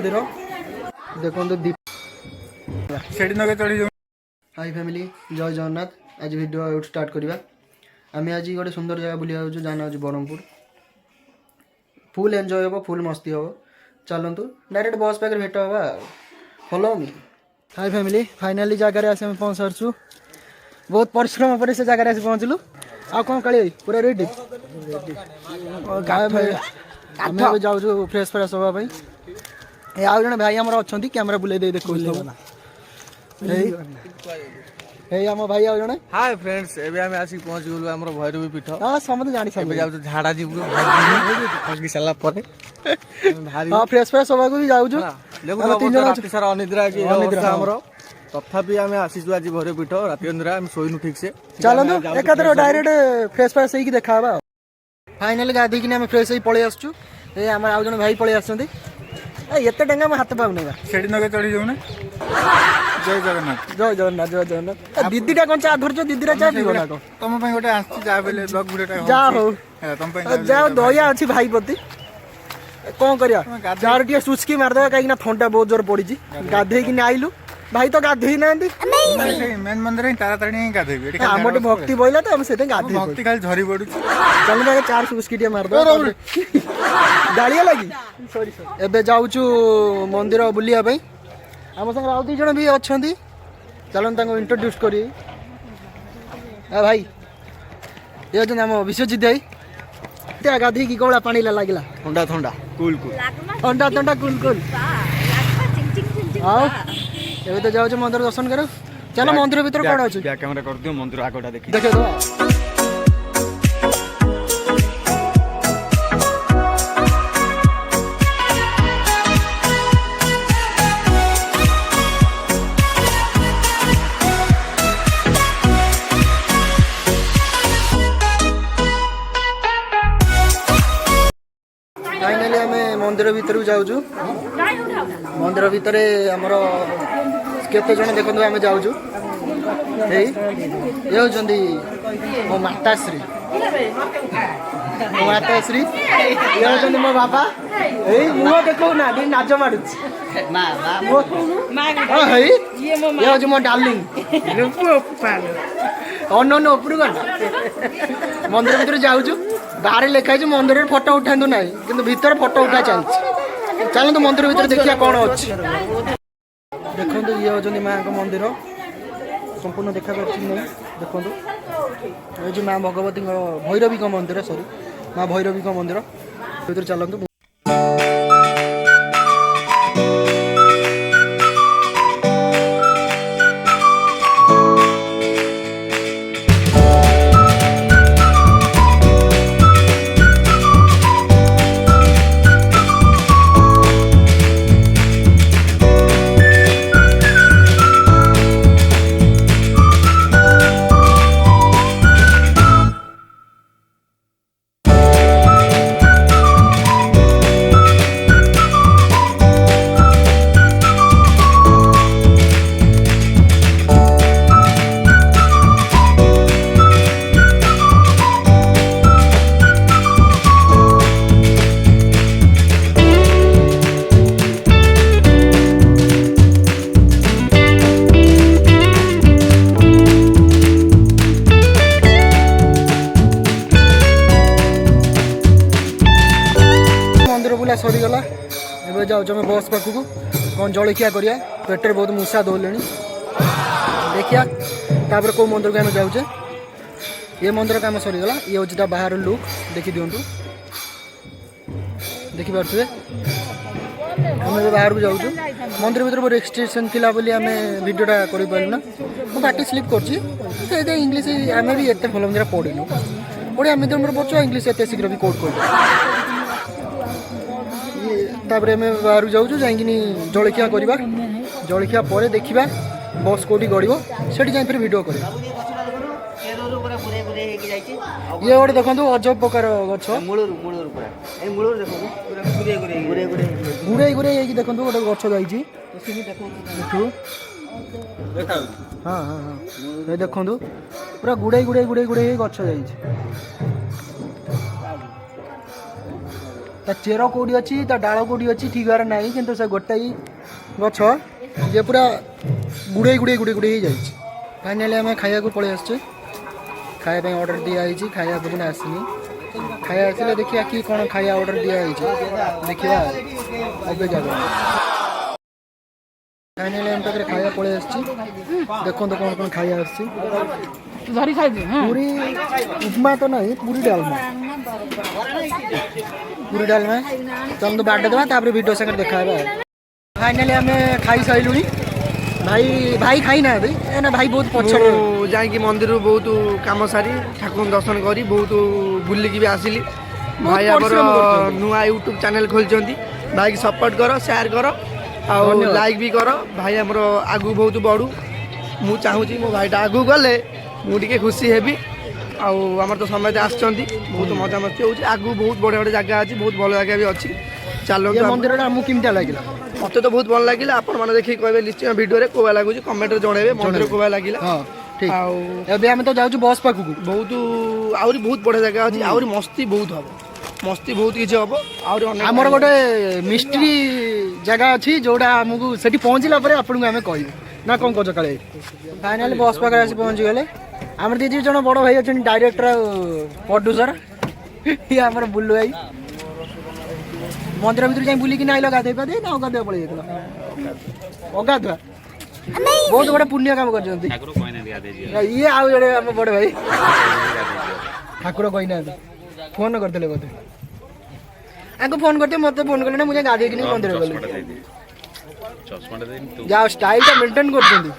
मंदिर देखो high family जय जगन्नाथ। आज वीडियो स्टार्ट करवा आम आज गोटे सुंदर जगह बुला जाना ब्रह्मपुर फुल एंजॉय हम फुल मस्ती हम चलतु डायरेक्ट बस पाखे भेट हवा follow me. High family finally जगह आस पहुँच सारचु बहुत परिश्रम पर से जगह आस पहुँचलु आ कौन काली पूरा रेडी आम जाऊँ फ्रेश फ्रेश हाँपाई आउ जन भाई आम अच्छा कैमेरा बुले देखो आम भाई आउ जन हाय फ्रेंड्स एबे हम आसी पहुंच गलु हमर भैरवी पीठ हां समझ जानि सब एबे जाउ झाड़ा जीव फसकी साला पर भारी हां फ्रेश फ्रेश होबा को भी जाउ छु देखो तीन जन राति सारा अनिद्रा की अवस्था हमर तथापि हम आसी छु आज भैरवी पीठ राति अनिद्रा हम सोइनु ठीक से चलो एकादर डायरेक्ट फ्रेश फ्रेश होई की देखाबा। फाइनली गाधी कि हम फ्रेश होई पळे आछछु ए हमर आउ जन भाई पळे आछंती एते डेंगा में हाथ पाउने बा सेडी नगे चढ़ी जाऊ ना। जय जगन्नाथ जय जगन्नाथ जय जगन्नाथ दीदीटा कोन चा धरछ दीदीरा चा पीबो ना को तम पई गोटे आछि जा बेले ब्लॉग वीडियोटा जा हो तम पई जा दया अछि भाई प्रति कोन करिया जार टिया सुचकी मार दवा काई ना ठंडा बहुत जोर पड़ी छी गाधे कि आइलु भाई तो गाधे ही नांदी मेन मंदिर ही तारा तारणी ही गाधे एठी हमटे भक्ति बोइला तो हम सेते गाधे भक्ति खाली झरी पडु चल ना चार सुचकी टिया मार दो गालिया लगी सॉरी एबे जाउछु मंदिर बुलिया भाई आम संग आउ दी जण भी अछंती चलन ताको इंट्रोड्यूस करी ए भाई ये जन हम विश्वजित भाई त्या गाधी की कोला पानी ला लागिला ठंडा ठंडा कूल कूल ठंडा ठंडा कूल कूल आओ एबे तो जाउ मंदिर दर्शन करो चलो मंदिर भीतर कोन अछि बैक कैमरा कर दियो मंदिर आगोटा देखि देखो दो फाइनली आम मंदिर भीतर जाऊँ मंदिर भितर आमर केते जन देखो आम जाऊँ ये होती मो माताश्री ये होती मो बाबा यही मुह देखो ना नाच मारू ये हूँ मो डार्लिंग अन्न उपरू गला मंदिर भीतर जाऊँ बाहर लिखाई मंदिर फोटो उठा ना कि भीतर फोटो उठा चलती चलते मंदिर भीतर देखिए कौन अच्छी देखो ये होती माँ का मंदिर संपूर्ण देखा नहीं देखो ये माँ भगवती भैरवी का मंदिर सॉरी माँ भैरवी का मंदिर भीतर चलते सरीगला ए जाऊँ बस पाखक कौन जलखिया करिया पेटर बहुत मूषा दौले देखिया तापर कौ मंदिर को आम जाऊे ये मंदिर काम सरीगला ये हूँ बाहर लुक देखी दिंतु देखिपे आम बाहर को जाऊँ मंदिर भीतर बहुत रेस्ट्रिक्शन थिला बोली आम वीडियोटा करना मुझे पार्टी स्लीप कर इंग्लीश आम भी एत भल मंदिर पढ़ीनु ओडिया मीडियम पढ़ु इंग्लीश एत शीघ्र भी कोड कर तापर आम बाहर जाऊँ जाइए जलखिया करवा जलखिया पर देखा बस कौटी गड़ से फिर भिड कर ये गोटे देखो अजब प्रकार गछ गुड़े गुड़े देखो गोटे गछ जाइए हाँ हाँ हाँ ये देखो पूरा गुड़े गुड़े गुड़े गुड़े गछ जाइए ତା ଚେର କେଉଁଠି ଅଛି ତା ଡାଳ କେଉଁଠି ଅଛି ଠିକରେ ନାହିଁ କିନ୍ତୁ ସେ ଗୋଟାଇ ଗଛ ଯେ ପୁରା ଗୁଡ଼େଇ ଗୁଡ଼େଇ ଗୁଡ଼େଇ ଗୁଡ଼େଇ ହେଇଯାଇଛି। ଫାଇନାଲି ଆମେ ଖାଇବାକୁ ପଳେଇ ଆସିଛୁ। ଖାଇବା ପାଇଁ ଅର୍ଡ଼ର ଦିଆହେଇଛି, ଖାଇବା ପର୍ଯ୍ୟନ୍ତ ଆସିନି। ଖାଇବା ଆସିଲେ ଦେଖିବା କି କ'ଣ ଖାଇବା ଅର୍ଡ଼ର ଦିଆହେଇଛି ଦେଖିବା ଅପେକ୍ଷା କରିବା। ଫାଇନାଲି ଆମ ପାଖରେ ଖାଇବା ପଳେଇ ଆସିଛି। ଦେଖନ୍ତୁ କ'ଣ କ'ଣ ଖାଇବା ଆସିଛି। ଧରି ଖାଇବି ପୁରୀ ଉପମା ତ ନାହିଁ, ପୁରୀ ଡାଲମା ଚାଲନ୍ତୁ ବାଟ ଦେବା ତାପରେ ଭିଡ଼ିଓ ସାଙ୍ଗରେ ଦେଖା ହେବା। ଫାଇନାଲି ଆମେ ଖାଇସାରିଲୁଣି। ଭାଇ ଖାଇନାହାନ୍ତି ନା ଭାଇ ବହୁତ ପଛରେ ଯାଇକି ମନ୍ଦିରରୁ ବହୁତ କାମ ସାରି ଠାକୁରଙ୍କୁ ଦର୍ଶନ କରି ବହୁତ ବୁଲିକି ବି ଆସିଲି। ଭାଇ ଆମର ନୂଆ ୟୁଟ୍ୟୁବ୍ ଚ୍ୟାନେଲ୍ ଖୋଲିଛନ୍ତି, ଭାଇକି ସପୋର୍ଟ କର, ସେୟାର କର ଆଉ ଲାଇକ୍ ବି କର। ଭାଇ ଆମର ଆଗକୁ ବହୁତ ବଢ଼ୁ। ମୁଁ ଚାହୁଁଛି ମୋ ଭାଇଟା ଆଗକୁ ଗଲେ ମୁଁ ଟିକେ ଖୁସି ହେବି। ଆଉ ଆମର ତ ସମସ୍ତେ ଆସିଛନ୍ତି, ବହୁତ ମଜାମସ୍ତି ହେଉଛି। ଆଗକୁ ବହୁତ ବଢ଼ିଆ ବଢ଼ିଆ ଜାଗା ଅଛି, ବହୁତ ଭଲ ଜାଗା ବି ଅଛି। ଚାଲନ୍ତୁ। ମନ୍ଦିରଟା ଆମକୁ କେମିତି ଲାଗିଲା? ମୋତେ ତ ବହୁତ ଭଲ ଲାଗିଲା। ଆପଣମାନେ ଦେଖିକି କହିବେ ନିଶ୍ଚୟ ଭିଡ଼ିଓରେ କୋଉ ଭଳିଆ ଲାଗୁଛି, କମେଣ୍ଟରେ ଜଣାଇବେ ମନ୍ଦିର କୋଉ ଭଳିଆ ଲାଗିଲା। ହଁ ଠିକ୍। ଆଉ ଏବେ ଆମେ ତ ଯାଉଛୁ ବସ୍ ପାଖକୁ। ଆହୁରି ବହୁତ ବଢ଼ିଆ ଜାଗା ଅଛି, ଆହୁରି ମସ୍ତି ବହୁତ ହବ, ମସ୍ତି ବହୁତ କିଛି ହବ। ଆହୁରି ଆମର ଗୋଟେ ମିଷ୍ଟ୍ରି ଜାଗା ଅଛି ଯୋଉଟା ଆମକୁ ସେଠି ପହଞ୍ଚିଲା ପରେ ଆପଣଙ୍କୁ ଆମେ କହିବୁ ନା କ'ଣ କହୁଛ କାଳେ। ଫାଇନାଲି ବସ୍ ପାଖରେ ଆସି ପହଞ୍ଚିଗଲେ। ଆମର ଦୁଇ ଜଣ ବଡ଼ ଭାଇ ଅଛନ୍ତି, ଡାଇରେକ୍ଟର ଆଉ ପ୍ରଡ୍ୟୁସର। ଇଏ ଆମର ବୁଲୁ ଭାଇ। ମନ୍ଦିର ଭିତରୁ ଯାଇ ବୁଲିକି ନାଇଲ ଗାଧୋଇ ପାଧୋଇ ନା ଅଗାଧୁଆ ପଳେଇ ଯାଇଥିଲ? ଅଗାଧୁଆ ବହୁତ ବଡ଼ ପୁଣ୍ୟ କାମ କରିଛନ୍ତି। ଇଏ ଆଉ ଜଣେ ଆମ ବଡ଼ ଭାଇ ଠାକୁର କହିନାହାନ୍ତି, ଫୋନ୍ କରିଥିଲେ ବୋଧେ। ଆଙ୍କୁ ଫୋନ୍ କରିଥିଲେ, ମୋତେ ଫୋନ୍ କଲେ ନା ମୁଁ ଯାଇ ଗାଧୋଇକି ମନ୍ଦିର ଗଲି। ଯାହା ଷ୍ଟାଇଲଟା ମେଣ୍ଟେନ୍ କରୁଛନ୍ତି।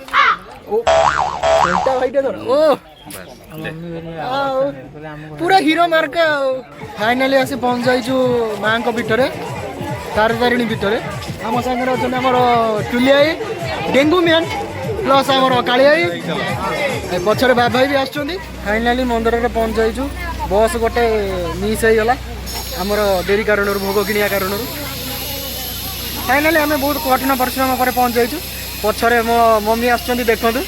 ପୁରା ହିରୋ ମାର୍କ ଆଉ। ଫାଇନାଲି ଆସି ପହଞ୍ଚାଇଛୁ ମାଙ୍କ ପୀଠରେ, ତାରାତାରିଣୀ ଭିତରେ। ଆମ ସାଙ୍ଗରେ ଅଛନ୍ତି ଆମର ଟୁଲିଆଇ, ଡେଙ୍ଗୁ ମ୍ୟାନ୍ ପ୍ଲସ୍ ଆମର କାଳିଆଇ, ପଛରେ ବାବାଇ ବି ଆସୁଛନ୍ତି। ଫାଇନାଲି ମନ୍ଦିରରେ ପହଞ୍ଚାଇଛୁ। ବସ୍ ଗୋଟେ ମିସ୍ ହେଇଗଲା ଆମର ଡେରି କାରଣରୁ, ଭୋଗ କିଣିବା କାରଣରୁ। ଫାଇନାଲି ଆମେ ବହୁତ କଠିନ ପରିଶ୍ରମ ପରେ ପହଞ୍ଚାଇଛୁ। ପଛରେ ମୋ ମମି ଆସୁଛନ୍ତି, ଦେଖନ୍ତୁ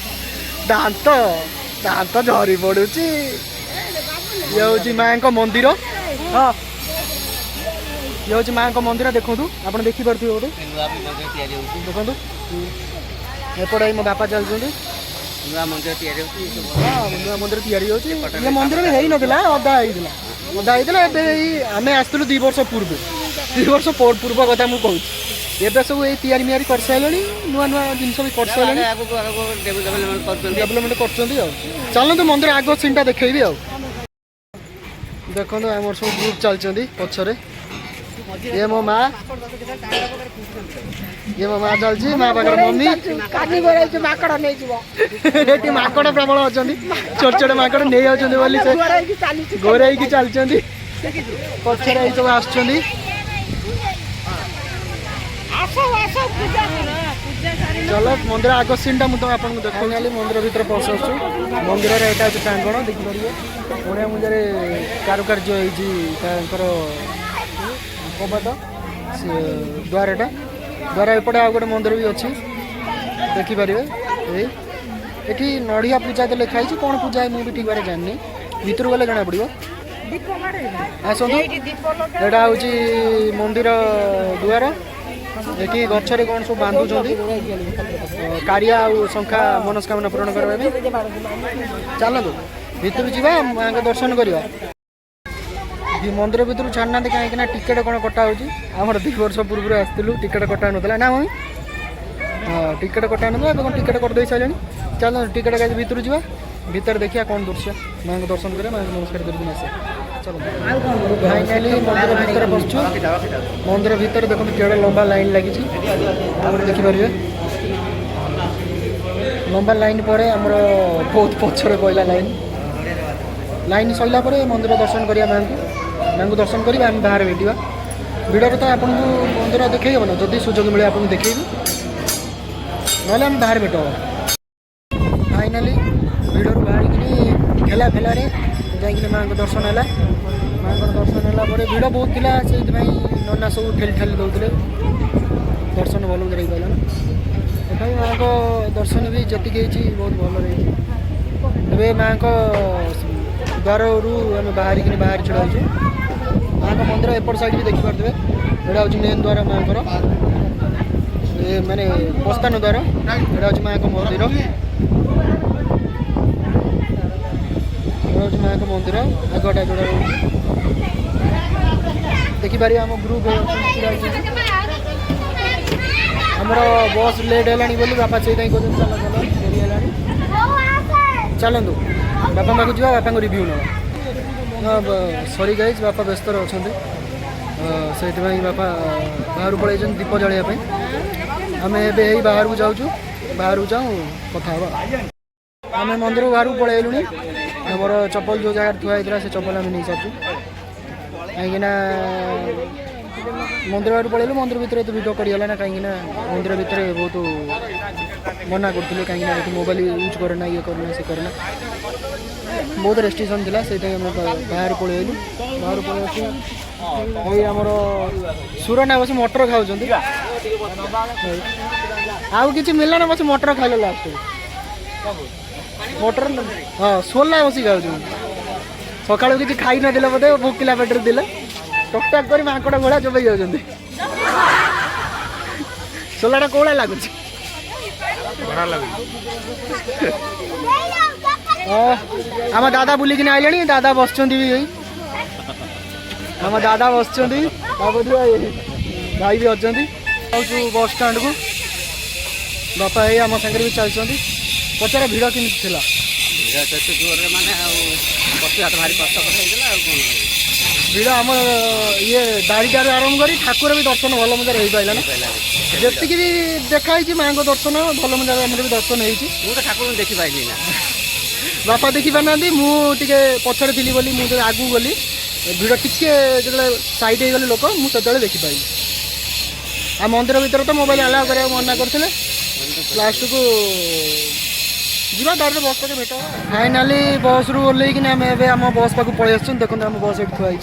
ଦାନ୍ତ ଝରି ପଡୁଛି। ଇଏ ହେଉଛି ମାଙ୍କ ମନ୍ଦିର। ହଁ, ଇଏ ହେଉଛି ମାଙ୍କ ମନ୍ଦିର। ଦେଖନ୍ତୁ, ଆପଣ ଦେଖିପାରୁଥିବେ ବୋଧେ। ଦେଖନ୍ତୁ ଏପଟେ ମୋ ବାପା ଚାଲିଛନ୍ତି। ନୂଆ ମନ୍ଦିର ତିଆରି ହେଉଛି। ନୂଆ ମନ୍ଦିର ତିଆରି ହେଉଛି। ଇଏ ମନ୍ଦିର ବି ହେଇନଥିଲା, ଅଧା ହେଇଥିଲା। ଏବେ ଆମେ ଆସିଥିଲୁ 2 ବର୍ଷ ପୂର୍ବେ, 2 ବର୍ଷ ପୂର୍ବ କଥା ମୁଁ କହୁଛି। ଏବେ ସବୁ ଏଇ ତିଆରି ମିଆରି କରିସାରିଲେଣି, ନୂଆ ନୂଆ ଜିନିଷ ବି କରିସାରିଲେଣି, ଡେଭଲପମେଣ୍ଟ କରୁଛନ୍ତି ଆଉ। ଚାଲନ୍ତୁ ମନ୍ଦିର ଆଗ ସିନ୍ଟା ଦେଖେଇବି ଆଉ। ଦେଖନ୍ତୁ ଆମର ସବୁ ଗ୍ରୁପ୍ ଚାଲିଛନ୍ତି ପଛରେ। ଇଏ ମୋ ମା ଚାଲିଛି, ମା ପାଖରେ ମମି। ଏଠି ମାଙ୍କଡ଼ ପ୍ରବଳ ଅଛନ୍ତି, ଛୋଟ ଛୋଟ ମାଙ୍କଡ଼ ନେଇ ଯାଉଛନ୍ତି ବୋଲି ସେ ଗୋରେଇକି ଚାଲିଛନ୍ତି। ପଛରେ ଏଇ ସବୁ ଆସୁଛନ୍ତି। ଚାଲ ମନ୍ଦିର ଆଗ ସିନ୍ଟା ମୁଁ ତ ଆପଣଙ୍କୁ ଦେଖାଇଲି। ମନ୍ଦିର ଭିତରେ ପଶୁଛୁ। ମନ୍ଦିରର ଏଇଟା ହେଉଛି ପ୍ରାଙ୍ଗଣ, ଦେଖିପାରିବେ ବଢ଼ିଆ ମଜାରେ କାରୁକାର୍ଯ୍ୟ ହେଇଛି ତାଙ୍କର କବାଟ, ସେ ଦ୍ୱାରଟା। ଦ୍ୱାର ଏପଟେ ଆଉ ଗୋଟେ ମନ୍ଦିର ବି ଅଛି, ଦେଖିପାରିବେ। ଏଠି ନଡ଼ିଆ ପୂଜା ତ ଲେଖା ହେଇଛି, କ'ଣ ପୂଜା ମୁଁ ବି ଠିକ୍ ଭାବରେ ଜାଣିନି, ଭିତରକୁ ଗଲେ ଜଣାପଡ଼ିବ। ଆସନ୍ତୁ, ଏଇଟା ହେଉଛି ମନ୍ଦିର ଦୁଆର। ଏଠି ଗଛରେ କ'ଣ ସବୁ ବାନ୍ଧୁଛନ୍ତି, କାଳିଆ ଆଉ ଶଙ୍ଖା ମନସ୍କାମନା ପୂରଣ କରିବା ପାଇଁ। ଚାଲନ୍ତୁ ଭିତରୁ ଯିବା, ମାଙ୍କ ଦର୍ଶନ କରିବା। ମନ୍ଦିର ଭିତରୁ ଛାଡୁନାହାନ୍ତି କାହିଁକି ନା ଟିକେଟ କ'ଣ କଟା ହେଉଛି। ଆମର 2 ବର୍ଷ ପୂର୍ବରୁ ଆସିଥିଲୁ, ଟିକେଟ କଟା ହେଉନଥିଲା ନା ମମି? ହଁ, ଟିକେଟ କଟା ହେଉନଥିଲା, ଏବେ କ'ଣ ଟିକେଟ କରିଦେଇ ସାରିଲେଣି। ଚାଲନ୍ତୁ ଟିକେଟ କାଟି ଭିତରୁ ଯିବା, ଭିତରେ ଦେଖିବା କ'ଣ ଦୃଶ୍ୟ। ମାଙ୍କ ଦର୍ଶନ କରିବା, ମାଙ୍କୁ ନମସ୍କାର କରିକି ଆସିବା। ଫାଇନାଲି ମନ୍ଦିର ଭିତରେ ବସିଛୁ। ମନ୍ଦିର ଭିତରେ ଦେଖନ୍ତୁ କେଡ଼େ ଲମ୍ବା ଲାଇନ୍ ଲାଗିଛି, ଆପଣ ଦେଖିପାରିବେ। ଲମ୍ବା ଲାଇନ୍ ପରେ ଆମର ବହୁତ ପଛରେ ପଡ଼ିଲା ଲାଇନ୍ ସରିଲା ପରେ ମନ୍ଦିର ଦର୍ଶନ କରିବା। ମାଙ୍କୁ ଦର୍ଶନ କରିବା, ଆମେ ବାହାରେ ଭେଟିବା। ଭିଡ଼ିଓରେ ତ ଆପଣଙ୍କୁ ମନ୍ଦିର ଦେଖେଇ ହେବ ନା, ଯଦି ସୁଯୋଗ ମିଳେ ଆପଣଙ୍କୁ ଦେଖେଇବି, ନହେଲେ ଆମେ ବାହାରେ ଭେଟ ହେବା। ଫାଇନାଲି ଭିଡ଼ିଓରୁ ବାହାରିକିନି ଠେଲାରେ ଯାଇକିନି ମାଙ୍କ ଦର୍ଶନ ହେଲା। ମାଙ୍କର ଦର୍ଶନ ହେଲା ପରେ ଭିଡ଼ ବହୁତ ଥିଲା, ସେଇଥିପାଇଁ ନନା ସବୁ ଠେଲି ଦେଉଥିଲେ, ଦର୍ଶନ ଭଲ ହେଇପାରିଲା ନା। ତଥାପି ମାଙ୍କ ଦର୍ଶନ ବି ଯେତିକି ହେଇଛି ବହୁତ ଭଲରେ ହେଇଛି। ଏବେ ମାଙ୍କ ଦ୍ୱାରରୁ ଆମେ ବାହାରି ଛିଡ଼ା ହେଇଛୁ। माँ का मंदिर एपट साइड भी देखिपे एटा हूँ मेन द्वार माँ को माने प्रस्थान द्वार एटा हूँ माँ का मंदिर माँ का मंदिर आगटा जोड़ा देखिपारे आम ग्रुप आमर बस लेट है बोली बापा से चल चल डेरी है चलतु बापा पाक जा बापा रिव्यू ना सरी गाइज बापा व्यस्त अच्छा से बापा बाहर पड़े दीप जलिया आम ए बाहर को जाऊँ बाहर को जाऊँ कथा आम मंदिर बाहर को पलैलु आमर चप्पल जो जगह थुआ होता से चप्पल आम नहीं सारू कहीं मंदिर बाहर पलैलु मंदिर भितर तो भिड करगला ना कहीं मंदिर भितर बहुत मना करते कहीं मोबाइल यूज करना ये करना से करना बहुत रेस्ट्रिक्शन थी से बाहर पलैलु बाहर पलि आमर सुरना बस मटर खाऊँ आउ कि मिलना ना बस मटर खाइल लास्ट मटर हाँ सोला बस खाऊ सका किसी खाई ना बोधे भोकिला पेटर दिले टकटाक कर माकड़ भाया चबई जाऊँ सोलाटा कौड़ा लगुच आम दादा बुलिकी आइले दादा बस आम दादा बस भाई भी अच्छा बस स्टाण्ड को बापा ये आम सागर भी चलती पचार भिड़ कि भिड़ आम ये दाड़ीटार आरंभ कर ठाकुर भी दर्शन भल मजार हो पाला ना जी भी देखाई माँ को दर्शन भल मजार आम भी दर्शन हो ठाकुर देखी पाइली ना बापा देखी पार ना मुझे पछड़े थी बोली मुझे आगू गली भिड़ टिके जो सैड हो गले लोक मुझे देखिपारि आ मंदिर भर तो मोबाइल आलाउ कर मना करते लास्ट को जीवा डायरेक्ट बस पाके भेट फाइनाली बस रु ओल्लैक आम एम बस पाक पलि आस देखो आम बस ये थुआई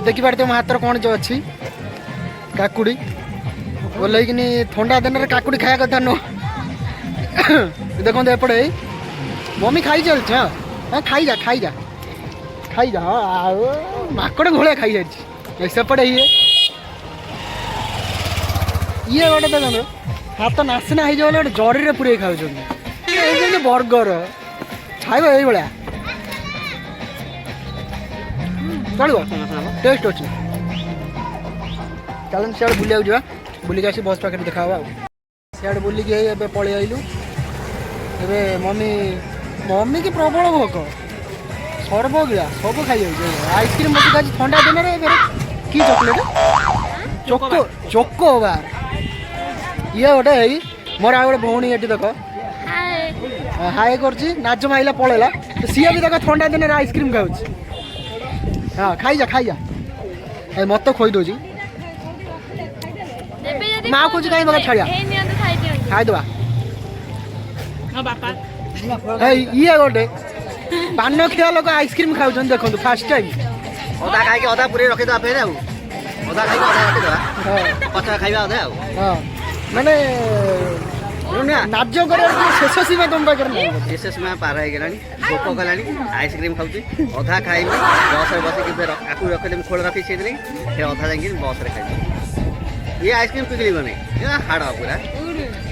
देखिपारे मो हाथ कौन जो अच्छी काकुड़ी ओल्लैक थंडा दिन में काकुड़ी खाया कथा नुह देखो एपटे मम्मी खाई चलती हाँ हाँ खाई जा हाँ माकड़ घोड़ा खाई जाए सेपटे ये गोटे देखो हाथ नासिना हो गोटे जरी में पूरे खाऊ बर्गर खाइब ये चलो टेस्ट अच्छे चलो सियाड़ बुलिया जा बुलिक आसी बस पाखे देखा सियाड़ बुलिक पलि आइलु ए मम्मी मम्मी की प्रबल भोक सर्वगिला सब खाई आइसक्रीम मत खाई ठंडा दिन में कि चॉकलेट चोको चोको बार ये गोटे मोर आ गए भौणी ये देख हाय कर नाच माइला पलैला सी भी देख ठंडा दिन में आइसक्रीम खाऊ हाँ खाई जा मत खोई दौर माँ खोज कहीं मगर छाड़ा खाईदे ये गोटे पान खिया लोक आइसक्रीम खाऊ देखो फास्ट टाइम अदा खाई अदा पूरे रखीद फेर अदा खाई अदा रखीद पचा खाଇବା अदा हाँ माने नाच कर शेष सीमा तुम पाखे शेष सीमा पार हो गलानी भोक गलानी आइसक्रीम खाऊँ अधा खाइबी बस बस आकु रखीदेमी खोल रखी से फिर अधा जाकि बस खाई ये आइसक्रीम पिघली नहीं हाड़ पूरा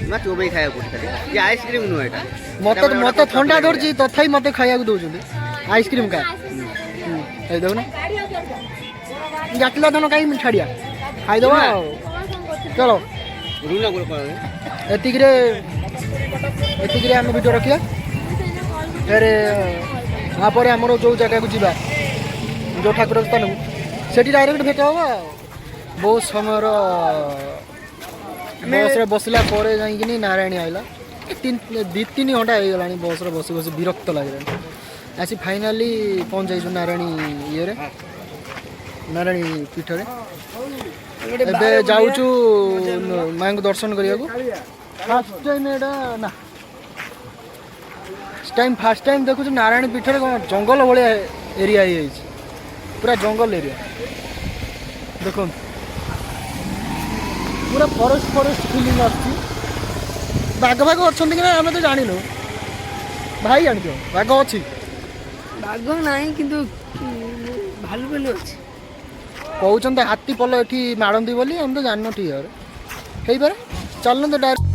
मैं चोबई खाया खाली ये आइसक्रीम नुह यहाँ मत मत ठंडा धरती तथापि मत खाया दौरान आइसक्रीम का देख ना जातला धन कहीं छाड़िया खाईदे चलो एतिक आम भिडियो रखिया फिर यहाँ आमर जो जगह को जीवा जो ठाकुर स्थान को सेठी डायरेक्ट भेट हम बहुत समय बस बसला जाइए नारायणी आइला 2-3 घंटा हो गला बस बस बस विरक्त लगे आसी फाइनाली पहुँच जाइए नारायणी ये नारायणी पीठ जाऊँ माँ को दर्शन करने फास्ट टाइम ना फास्ट टाइम देखु नारायणी पीठ जंगल भाया एरिया पूरा जंगल एरिया देखो पूरा फरेस्ट फिलिंग आती बाघ अच्छा कि ना आम तो जान भाई जान बाघ अच्छी बाघ ना कि भालू भालू अच्छे कहते हाथी पल ये मारती बोली हम तो जान ठीक है पारे चलन तो डायरेक्ट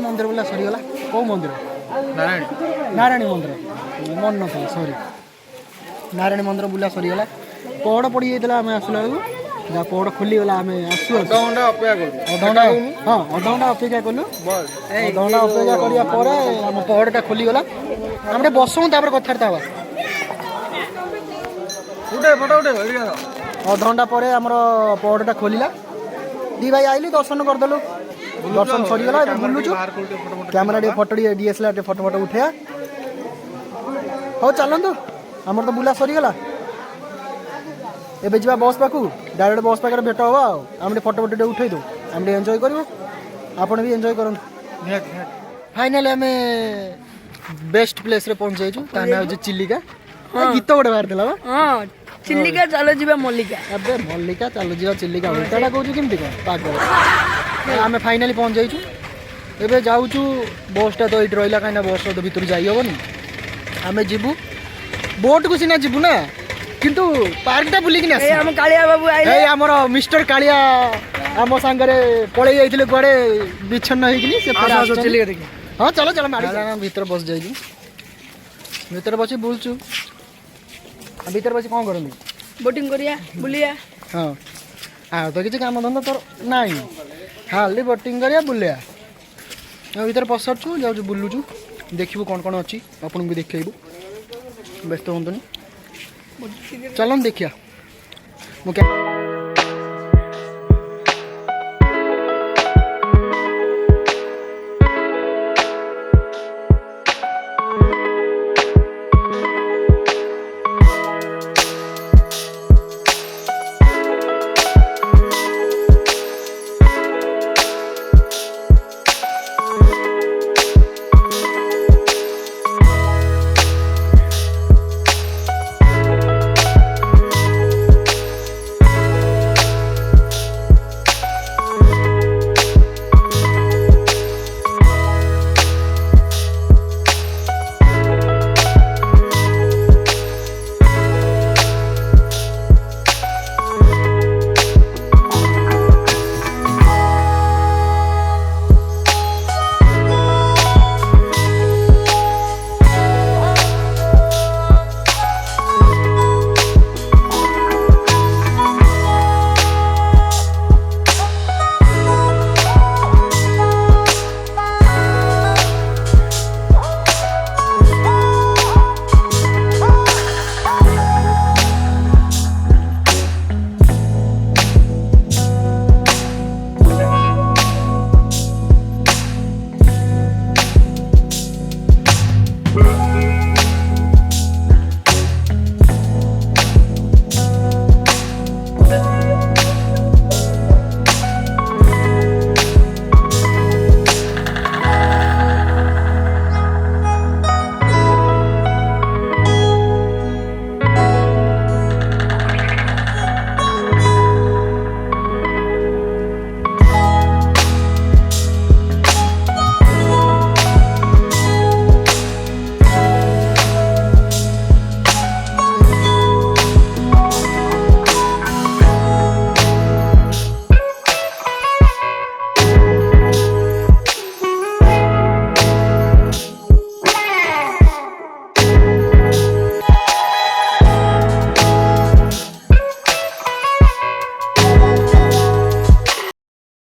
मंदिर बोला सरीगला कौ मंदिर नारायणी मंदिर मन ना सरी नारायणी मंदिर बुला सरीगला पहड़ पड़ जाता आम आसला बेलू जहाँ पहड़ खोलीगला आम आसू अधघंटा हाँ अधघंटा अपेक्षा कलु अधघंटा अपेक्षा कराया आम पहड़टा खोलीगला आम बसऊँ तापर कथबार्ता अधघंटा पर आमर पहड़टा खोलला दी भाई आइली दर्शन करदेलु दर्शन सरीगला बुलुचु कैमेरा टे फटो डीएसएलआर टे फटो उठा हो चलतु आमर तो बुला सरीगला एबे जा बस पाखु डायरेक्ट बस पाखे भेट हम आम फटो फटो उठे दो आम एंजॉय करूँ आपण भी एंजॉय करूँ फाइनाली आम बेस्ट प्लेस रे पहुंच जाइछु ता ना हो चिलिका गीत गोटे बाहर देला बा हाँ चिल्लिका चलो जीवा मल्लिका अबे मल्लिका चलो जीवा चिल्लिका उल्टाटा कहूँ केमती कौन पागल आम फाइनाली पहुंच जाइछु एबे जाऊछु बसटा तो ये रहा कहीं बस तो भीतर जाई हेनी आम जीवु बोट को सीना जीवु ना किंतु पार्कटा बुलिकी हम कालिया बाबू आइले आमर मिस्टर कालिया आम सांगरे पलि जाइए कुआडे विच्छिन्न होइकिनी से फेर चिल्लिका देखी हाँ चलो चलो मारी भीतर बस जाइए भीतर बस बुलचु भीतर बस कौन करती बोटिंग करिया बुलिया हाँ आ तो किसी काम धंदा तोर नाई खाली बोटिंग करिया बुलिया भीतर पसरचु जाऊँ बुलुचु देखू कौन कौन अच्छी आपन भी देखू व्यस्त हूँ चलन देखिया मुझे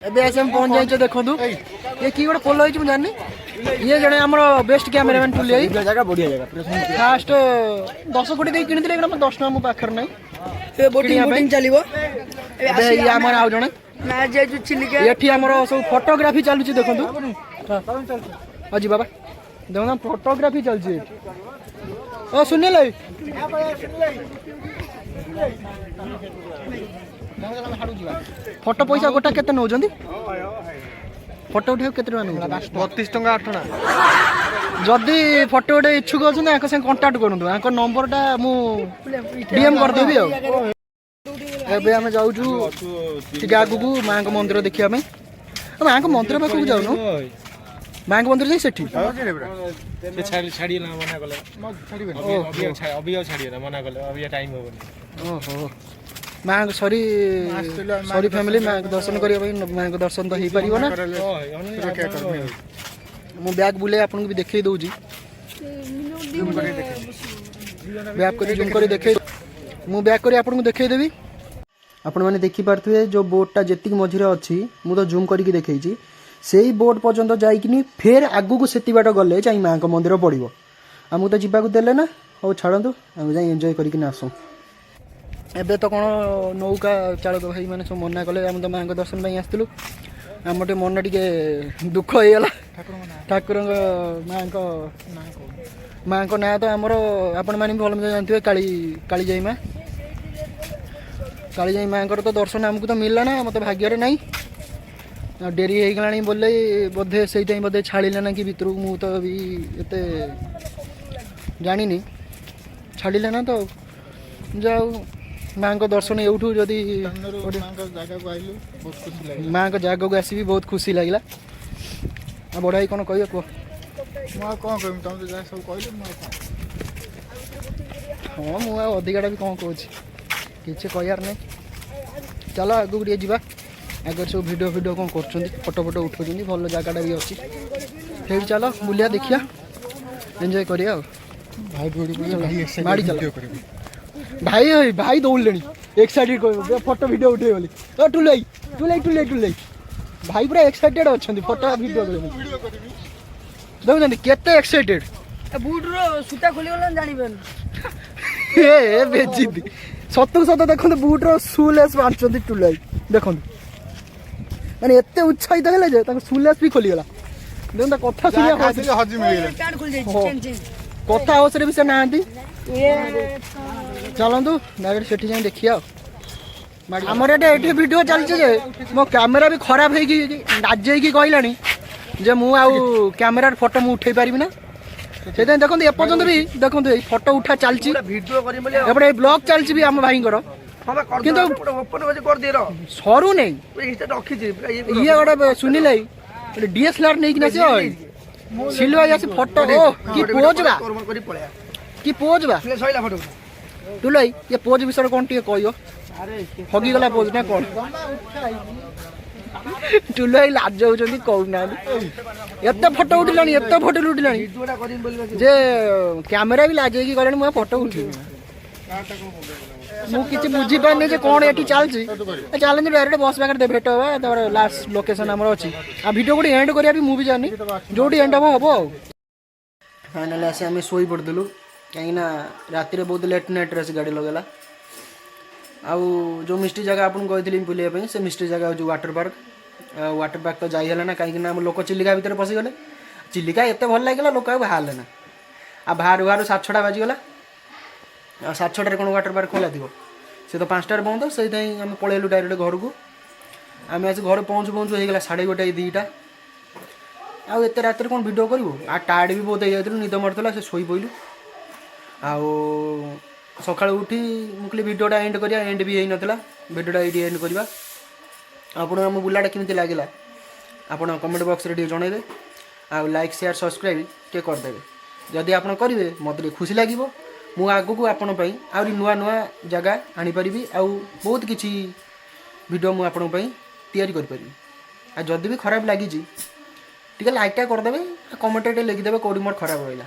ଏବେ ଆସି ଆମେ ପହଞ୍ଚି ଯାଇଛୁ ଦେଖନ୍ତୁ ये कि गोटे पोल होइछ जानी ये जने हमर बेस्ट कैमरामैन टुली आई जगह बढ़िया जगह फास्ट 10 कोटी दे किनि दिले एकदम 10 टका मो पाखर नै ए बोटिंग चलिबो ए ये हमर आउ जने ना जे चिलिका एठी हमर सब फोटोग्राफी चालू छी देखंतु अजी बाबा देखो फोटोग्राफी चल छी ओ सुनले ଫଟୋ ପଇସା ଗୋଟା କେତେ ନେଉଛନ୍ତି? ଫଟୋ ଉଠାଇବାକୁ କେତେ ଟଙ୍କା ନେଉଛନ୍ତି? 32 ଟଙ୍କା 8 ଟଙ୍କା। ଯଦି ଫଟୋ ଗୋଟେ ଇଚ୍ଛୁକ ଅଛନ୍ତି ତାଙ୍କ ସାଙ୍ଗେ କଣ୍ଟାକ୍ଟ କରନ୍ତୁ, ତାଙ୍କ ନମ୍ବରଟା ମୁଁ DM କରିଦେବି ଆଉ। ଏବେ ଆମେ ଯାଉଛୁ ଟିକେ ଆଗକୁ ମାଆଙ୍କ ମନ୍ଦିର ଦେଖିବା ପାଇଁ। ମାଆଙ୍କ ମନ୍ଦିର ପାଖକୁ ଯାଉନୁ, ମାଆଙ୍କ ମନ୍ଦିର ଯାଇ ସେଠି ଓହୋ ମାଆଙ୍କ ସରି ଫ୍ୟାମିଲି ମାଆଙ୍କ ଦର୍ଶନ କରିବା ପାଇଁ, ମାଆଙ୍କ ଦର୍ଶନ ତ ହେଇପାରିବ ନା। ମୁଁ ବ୍ୟାଗ୍ ବୁଲେଇ ଆପଣଙ୍କୁ ବି ଦେଖେଇ ଦେଉଛି, ବ୍ୟାଗ୍ କରି ଜୁମ୍ କରି ଦେଖେଇ, ମୁଁ ବ୍ୟାଗ୍ କରି ଆପଣଙ୍କୁ ଦେଖେଇଦେବି। ଆପଣମାନେ ଦେଖିପାରୁଥିବେ ଯେଉଁ ବୋଟ୍ଟା ଯେତିକି ମଝିରେ ଅଛି, ମୁଁ ତ ଜୁମ୍ କରିକି ଦେଖେଇଛି, ସେଇ ବୋଟ୍ ପର୍ଯ୍ୟନ୍ତ ଯାଇକିନି ଫେର୍ ଆଗକୁ ସେତି ବାଟ ଗଲେ ଯାଇ ମାଆଙ୍କ ମନ୍ଦିର ପଡ଼ିବ। ଆମକୁ ତ ଯିବାକୁ ଦେଲେ ନା, ହଉ ଛାଡ଼ନ୍ତୁ, ଆମେ ଯାଇ ଏନ୍ଜୟ କରିକିନା ଆସୁ। ଏବେ ତ କ'ଣ ନୌକା ଚାଳକ ଭାଇମାନେ ସବୁ ମନା କଲେ, ଆମେ ତ ମାଆଙ୍କ ଦର୍ଶନ ପାଇଁ ଆସିଥିଲୁ। ଆମର ଟିକେ ମନ ଟିକେ ଦୁଃଖ ହେଇଗଲା। ଠାକୁରଙ୍କ ମାଆଙ୍କ ନାଁ ତ ଆମର ଆପଣମାନେ ବି ଭଲ ମତେ ଜାଣିଥିବେ, କାଳିଜାଇ ମା। କାଳିଜାଇ ମାଆଙ୍କର ତ ଦର୍ଶନ ଆମକୁ ତ ମିଳିଲା ନା, ମୋତେ ଭାଗ୍ୟରେ ନାହିଁ। ଡେରି ହେଇଗଲାଣି ବୋଲେ ବୋଧେ ସେଇଥିପାଇଁ ବୋଧେ ଛାଡ଼ିଲେ ନା କି ଭିତରକୁ, ମୁଁ ତ ବି ଏତେ ଜାଣିନି, ଛାଡ଼ିଲେ ନା ତ। ଯାଉ ମାଆଙ୍କ ଦର୍ଶନ ଏଉଠୁ ଯଦି ମାଆଙ୍କ ଜାଗାକୁ ଆସିବି ବହୁତ ଖୁସି ଲାଗିଲା। ଆଉ ବଡ଼ ଭାଇ କ'ଣ କହିବେ କୁହ? ମୁଁ ଆଉ କ'ଣ କହିବି, ତମେ ତ ଯାହା ସବୁ କହିଲେ ମୁଁ ଆଉ କ'ଣ। ହଁ ମୁଁ ଆଉ ଅଧିକାଟା ବି କ'ଣ କହୁଛି, କିଛି କହିବାର ନାହିଁ। ଚାଲ ଆଗକୁ ଟିକେ ଯିବା, ଆଗରେ ସବୁ ଭିଡ଼ିଓ କ'ଣ କରୁଛନ୍ତି, ଫଟୋ ଉଠାଉଛନ୍ତି, ଭଲ ଜାଗାଟା ବି ଅଛି। ସେଇଠି ଚାଲ ବୁଲିବା, ଦେଖିବା, ଏନ୍ଜୟ କରିବା ଆଉ। ମାଡ଼ି ଚାଲ ଭାଇ ଦୌଡ଼ିଲେଣି, ଏକ୍ସାଇଟେଡ୍ କହିବ ଫଟୋ ଭିଡ଼ିଓ ଉଠେଇବ ବୋଲି। ଟୁଲେଇ ଭାଇ ପୁରା ଏକ୍ସାଇଟେଡ୍ ଅଛନ୍ତି ଫଟୋ ଭିଡ଼ିଓ କରିବା ପାଇଁ। ଦେଖୁଛନ୍ତି କେତେ ଏକ୍ସାଇଟେଡ୍। ବୁଟର ସୂତା ଖୋଲିଗଲା ଜାଣିପାରୁନି। ଏ ବେଜିଦି ସତକୁ ସତ ଦେଖନ୍ତୁ, ବୁଟ୍ର ସୁଲେସ୍ ବାନ୍ଧୁଛନ୍ତି ଟୁଲାଇ, ଦେଖନ୍ତୁ ମାନେ ଏତେ ଉତ୍ସାହିତ ହେଲେ ଯେ ତାଙ୍କ ସୁଲେସ୍ ବି ଖୋଲିଗଲା। ଦେଖନ୍ତୁ କଥା ଶୁଣିବା କଥା ହାଉସରେ ବି ସେ ନାହାନ୍ତି। ଚାଲନ୍ତୁ ଡାଇରେକ୍ଟ ସେଠି ଯାଇ ଦେଖିବା ଆଉ। ଆମର ଏଠି ଭିଡ଼ିଓ ଚାଲିଛି ଯେ ମୋ କ୍ୟାମେରା ବି ଖରାପ ହେଇକି ରାଜେଇକି କହିଲାଣି ଯେ ମୁଁ ଆଉ କ୍ୟାମେରାର ଫଟୋ ମୁଁ ଉଠେଇ ପାରିବି ନା। ସେଇଥିପାଇଁ ଦେଖନ୍ତୁ ଏପର୍ଯ୍ୟନ୍ତ ବି ଦେଖନ୍ତୁ ଏଇ ଫଟୋ ଉଠା ଚାଲିଛି, ଏପଟେ ଏଇ ବ୍ଲଗ୍ ଚାଲିଛି ବି ଆମ ଭାଇଙ୍କର, କିନ୍ତୁ ସରୁ ନେଇ। ଇଏ ଗୋଟେ ଶୁଣିଲେ DSLR ନେଇକିନା ସିଲୁ ଭାଇ ଆସି ଫଟୋ, ଓ କି ପୋଜ୍ ବା ଟୁଲୁ ଭାଇ, ଏ ପୋଜ୍ ବିଷୟରେ କ'ଣ ଟିକେ କହିବ? ହଗିଗଲା ପୋଜ୍ ନା କ'ଣ? ଟୁଲୁ ଭାଇ ଲାଜ ହଉଛନ୍ତି, କହୁନାହାନ୍ତି। ଏତେ ଫଟୋ ଉଠିଲାଣି ଯେ କ୍ୟାମେରା ବି ଲାଜ ହେଇକି ଗଲାଣି, ମୁଁ ଫଟୋ ଉଠିବି। ମୁଁ କିଛି ବୁଝିପାରିନି ଯେ କ'ଣ ଏଠି ଚାଲିଛି। ଚାଲନ୍ତୁ ଡାଇରେକ୍ଟ ବସ୍ ପାଖରେ ଭେଟ ହେବା, ତାପରେ ଲାଷ୍ଟ ଲୋକେସନ୍ ଆମର ଅଛି। ଆଉ ଭିଡ଼ିଓ କୋଉଠି ଏଣ୍ଡ କରିବା ବି ମୁଁ ବି ଜାଣିନି, ଯୋଉଠି ଏଣ୍ଡ ହବ ଆଉ। ଫାଇନାଲି ଆସି ଆମେ ଶୋଇ ପଡ଼ିଥିଲୁ, କାହିଁକିନା ରାତିରେ ବହୁତ ଲେଟ୍ ନାଇଟ୍ରେ ଆସି ଗାଡ଼ି ଲଗେଇଲା। ଆଉ ଯେଉଁ ମିଷ୍ଟ୍ରି ଜାଗା ଆପଣଙ୍କୁ କହିଥିଲି ବୁଲିବା ପାଇଁ, ସେ ମିଷ୍ଟ୍ରି ଜାଗା ହେଉଛି ୱାଟର ପାର୍କ। ୱାଟର ପାର୍କ ତ ଯାଇ ହେଲା ନା, କାହିଁକିନା ଆମ ଲୋକ ଚିଲିକା ଭିତରେ ପଶିଗଲେ। ଚିଲିକା ଏତେ ଭଲ ଲାଗିଲା, ଲୋକ ଆଉ ବାହାରିଲେ ନା। ଆଉ ବାହାରୁ 7-6ଟା ବାଜିଗଲା। ଆଉ 7-6ଟାରେ କ'ଣ ୱାଟର ପାର୍କ ଖୋଲା ଥିବ? ସେ ତ 5ଟାରେ ବନ୍ଦ। ସେଇଥିପାଇଁ ଆମେ ପଳେଇଲୁ ଡାଇରେକ୍ଟ ଘରକୁ। ଆମେ ଆସି ଘରେ ପହଞ୍ଚୁ ହେଇଗଲା 1:30 2ଟା। ଆଉ ଏତେ ରାତିରେ କ'ଣ ଭିଡ଼ିଓ କରିବୁ? ଆଉ ଟାୟାର୍ଡ଼ ବି ବହୁତ ହେଇଯାଇଥିଲୁ, ନିଦ ମାରୁଥିଲା, ସେ ଶୋଇ ପଇଲୁ। ଆଉ ସକାଳୁ ଉଠି ମୁଁ କହିଲି ଭିଡ଼ିଓଟା ଏଣ୍ଡ କରିବା, ଏଣ୍ଡ ବି ହେଇନଥିଲା। ଭିଡ଼ିଓଟା ଏଇଠି ଏଣ୍ଡ କରିବା। ଆପଣଙ୍କୁ ଆମ ବୁଲାଟା କେମିତି ଲାଗିଲା ଆପଣ କମେଣ୍ଟ ବକ୍ସରେ ଟିକେ ଜଣାଇବେ। ଆଉ ଲାଇକ୍ ସେୟାର ସବସ୍କ୍ରାଇବ୍ ଟିକେ କରିଦେବେ। ଯଦି ଆପଣ କରିବେ ମୋତେ ଟିକେ ଖୁସି ଲାଗିବ। ମୁଁ ଆଗକୁ ଆପଣଙ୍କ ପାଇଁ ଆହୁରି ନୂଆ ଜାଗା ଆଣିପାରିବି, ଆଉ ବହୁତ କିଛି ଭିଡ଼ିଓ ମୁଁ ଆପଣଙ୍କ ପାଇଁ ତିଆରି କରିପାରିବି। ଆଉ ଯଦି ବି ଖରାପ ଲାଗିଛି ଟିକେ ଲାଇକ୍ଟା କରିଦେବେ, କମେଣ୍ଟରେ ଟିକେ ଲେଖିଦେବେ କେଉଁଠି ମୋର ଖରାପ ରହିଲା।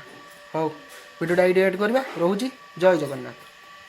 ହଉ ଭିଡ଼ିଓଟା ଏଇଠି ଏଡ୍ କରିବା, ରହୁଛି। ଜୟ ଜଗନ୍ନାଥ।